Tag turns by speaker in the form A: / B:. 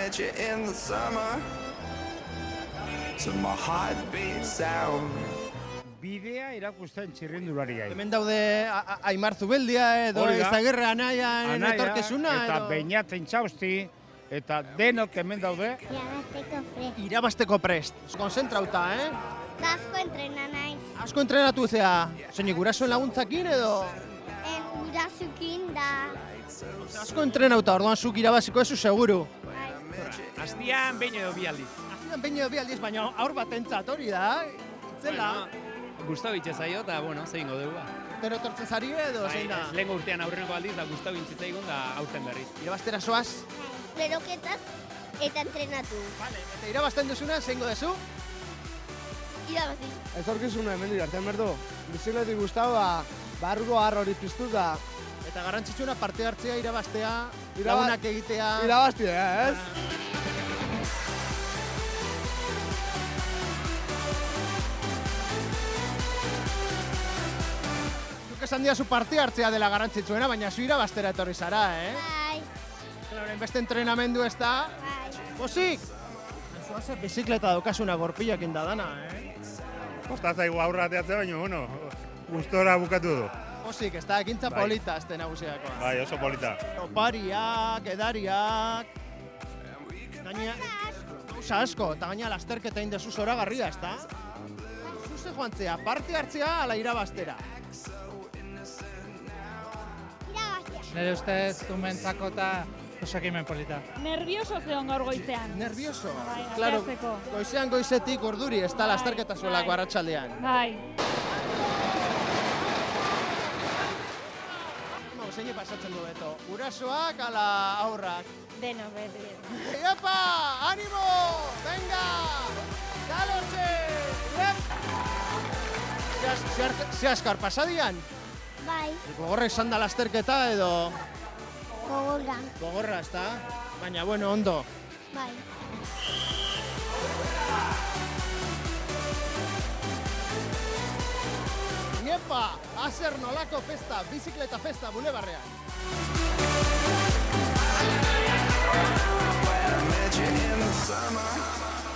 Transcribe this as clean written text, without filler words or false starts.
A: met you in the summer to my heartbeat sound.
B: Bidea irakusten txirrindulariai.
C: Hemen daude Aimar Zubeldia edo
B: Hori da.
C: Izagirre Anaiaren etorkizuna
B: eta
C: edo...
B: Beñatzen Txausti, eta denok hemen daude.
D: Irabazteko prest.
C: Irabazteko prest. Konzentrauta,
D: Asko entrena naiz.
C: Asko entrenatu zea. Zeinik gurasoen laguntzakin edo...
D: Gurasoekin da.
C: Asko entrenauta, orduan zuk irabaziko ezu seguru.
E: Astian behin edo bi aldiz.
C: Astian behin edo bi aldiz, baina aur batentzat hori da. Itzela.
E: Gustau itxe zaio eta, bueno, zein dugu.
C: Urtero etortzen zari edo zein da?
E: Lehenko urtean aurreneko aldiz, da Gustau intzitzaigun da aurten berriz.
C: Irabaztera soaz?
D: Beroketak eta entrenatu.
C: Vale, eta irabazten duzuna, zeingo dezu?
D: Irabazi.
F: Etorkizuna hemen dirartean berdu. Bizikletik guztau da, barruko harro hori piztu da.
C: Eta garrantzitsuna parte hartzea, irabaztea, lagunak egitea...
F: Irabaztia, ez?
C: Zuk esan diazu parte hartzea dela garrantzitsuena, baina zu irabaztera etorri zara,
D: Bai.
C: Horren beste entrenamendu ez da?
D: Bai.
C: Pozik! Zuazer bizikleta daukasuna gorpillakin da dana,
G: Kostatzaigu aurra ateatzea, baina, bueno, gustora bukatu du.
C: Pozik, ez da, ekintza
G: Bai.
C: polita azte nagusiakoa.
G: Bai, oso polita.
C: Opariak, edariak... Gaina... Gauza asko, eta gaina lasterketa indezu zoragarria, ez da? Zuze joan zea, parte hartzea ala irabaztera.
D: Irabazia.
H: Nire ustez, zumentzako eta osakimen polita.
I: Nervioso zeon gaur goizean.
C: Nervioso?
I: Bai,
C: Claro,
I: ateatzeko.
C: goizean goizetik orduri, ez da
I: Bai,
C: lasterketa zuelako
I: bai.
C: arratsaldean.
I: Bai.
C: Zein pasatzen du beto, gurasoak ala aurrak?
I: Deno, beti.
C: ¡Epa! ¡Ánimo! ¡Venga! ¡Dale, Ze askar pasadian?
D: Bai.
C: Gogorra izan da lasterketa edo...
D: Gogorra.
C: Gogorra, ez da? Baina, bueno, ondo.
D: Bai.
C: Iepa! Azer nolako festa, bizikleta festa Bulebarrean.
A: When I met you in the summer